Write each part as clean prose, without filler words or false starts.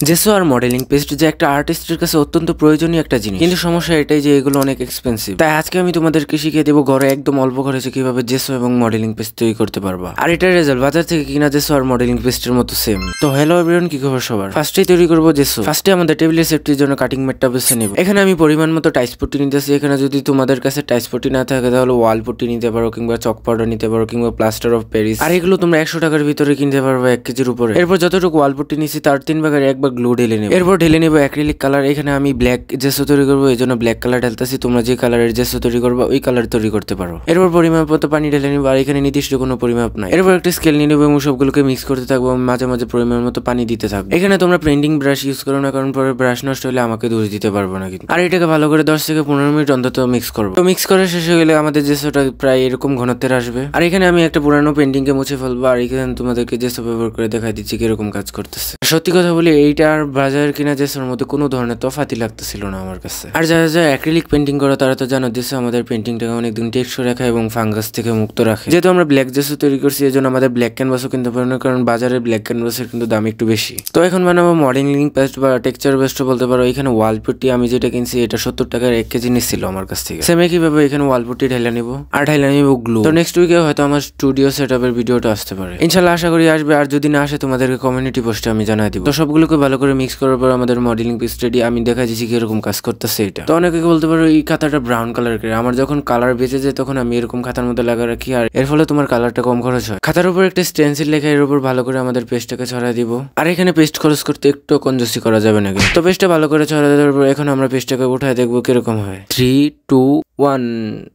জেসো আর modelling paste যে একটা আর্টিস্টের কাছে অত্যন্ত প্রয়োজনীয় একটা জিনিস, কিন্তু সমস্যা এটাই যে এগুলো অনেক এক্সপেন্সিভ। তাই আজকে আমি তোমাদেরকে শিখিয়ে দেবো ঘরে একদম অল্প খরচে কিভাবে জেসো এবং মডেলিং পেস্ট তৈরি করতে পারবা। আর এটার রেজাল্ট বাজার থেকে কিনা জেসো আর মডেলিং পেস্টের মতো সেম। তো হ্যালো এভরিওয়ান, কি খবর সবার? ফার্স্টেই তৈরি করবো জেসো। ফার্স্টে আমাদের টেবিলের সেফটির জন্য কাটিং ম্যাটটা বেছে নেব। এখানে আমি পরিমাণ মতো টাইস পট্টি নিতেছি। এখানে যদি তোমাদের কাছে টাইস পট্টি না থাকে তাহলে ওয়াল পট্টি নিতে পারো, কিংবা চক পাউডার নিতে পারো, কিংবা প্লাস্টার অফ প্যারিস। আর এগুলো তোমরা 100 টাকার ভিতরে কিনতে পারবে 1 কেজির উপরে। এরপর যতটুকু ওয়াল পট্টি নিছি তার 3 ভাগের 1 ভাগ গ্লু ঢেলে নেব। এরপর ঢেলে নেব অ্যাক্রিলিক কালার। এখানে আমি ব্ল্যাক জেসো তৈরি করবো, এই জন্য ব্ল্যাক কালার ঢালতেছি। তোমরা যে কালারের জেসো তৈরি করবো ওই কালার তৈরি করতে পারো। এরপর পরিমাপ মতো পানি ঢেলে নিব। আর এখানে নির্দিষ্ট কোনো পরিমাপ নাই। এরপর একটা স্কেল নিয়ে নেবো এবং সবগুলোকে মিক্স করতে থাকবো। মাঝে মাঝে পরিমাণ মতো পানি দিতে থাকবো। এখানে তোমরা পেন্টিং ব্রাশ ইউজ করো না, কারণ পরে ব্রাশ নষ্ট হলে আমাকে দোষ দিতে পারবো না কিন্তু। আর এটাকে ভালো করে 10 থেকে 15 মিনিট অন্তত মিক্স করবো। তো মিক্স করে শেষ হয়ে গেলে আমাদের জেসোটা প্রায় এরকম ঘনত্বের আসবে। আর এখানে আমি একটা পুরানো পেন্টিংকে মুছে ফেলবো। আর এখানে তোমাদেরকে জেসো ব্যবহার করে দেখাই দিচ্ছি কিরকম কাজ করতেছে। সত্যি কথা বলি, এইটা আর বাজারের কিনা জেসোর মধ্যে কোনো ধরনের তফাতি লাগতেছিল না আমার কাছে। আর যারা যারা অ্যাক্রিলিক পেন্টিং করো তারা তো জানো জেসো আমাদের পেন্টিংটাকে অনেকদিন টেকসই রাখে এবং ফাঙ্গাস থেকে মুক্ত রাখে। যেহেতু আমরা ব্ল্যাক জেসো তৈরি করছি, এই জন্য আমাদের ব্ল্যাক ক্যানভাসও কিনতে পারো না, কারণ বাজারে ব্ল্যাক ক্যানভাসের কিন্তু দাম একটু বেশি। তো এখন বানাবো মডেলিং পেস্ট বা টেক্সচার পেস্টও বলতে পারো। এখানে ওয়াল পট্টি আমি যেটা কিনছি এটা 70 টাকার 1 কেজি নিচ্ছিল আমার কাছ থেকে। সেম কিভাবে এখানে ওয়াল পট্টি ঢেলে নিব আর ঢেলে নিব গ্লু। তো নেক্সট উইকে হয়তো আমার স্টুডিও সেটআপের ভিডিওটা আসতে পারে, ইনশাআল্লাহ আশা করি আসবে। আর যদি না আসে তোমাদেরকে কমিউনিটি পোস্টে আমি জানাই দিব। তো সবগুলোকে ভালো করে মিক্স করার পর আমাদের মডেলিং পেস্ট রেডি। আমি দেখা দিচ্ছি কিরকম কাজ করতেছে এটা। তো অনেকে বলতে পারো এই খাতাটা ব্রাউন কালার করে। আমার যখন কালার বেঁচে যায় তখন আমি এরকম খাতার মধ্যে লাগা রাখি, আর এর ফলে তোমার কালারটা কম খরচ হয়। খাতার উপর একটা স্টেন্সিল লেখা, এর উপর ভালো করে আমাদের পেস্টটাকে ছড়াই দিব। আর এখানে পেস্ট খরচ করতে একটু কঞ্জুসি করা যাবে না কিন্তু। তো পেস্টটা ভালো করে ছড়াই দেওয়ার পর এখন আমরা পেস্টটাকে উঠায় দেখবো কিরকম হয়। 3, 2, 1।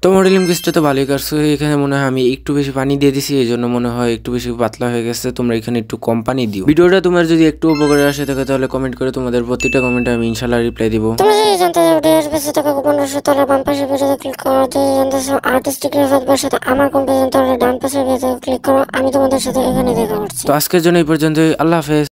তো মডেলিং পেস্টটা তো ভালোই কাজ। এখানে মনে হয় আমি একটু বেশি পানি দিয়ে দিছি, এই জন্য মনে হয় একটু বেশি পাতলা হয়ে গেছে। তোমরা এখানে একটু কম পানি দিও। ভিডিওটা তোমার যদি একটু উপকারে আসে থাকে তাহলে কমেন্ট করে তোমাদের প্রতিটা কমেন্টে আমি ইনশাআল্লাহ রিপ্লাই দিব। তোমরা যদি জানতে চাও ডিএস বেসে টাকা কোন পাশে তাহলে বাম পাশে ভিডিওতে ক্লিক করো। যদি জানতে চাও আর্টিস্টিক রেফারেন্সের সাথে আমার কোন পেজ তাহলে ডান পাশে ভিডিওতে ক্লিক করো। আমি তোমাদের সাথে এখানে দেখা করছি। তো আজকের জন্য এই পর্যন্তই। আল্লাহ হাফেজ।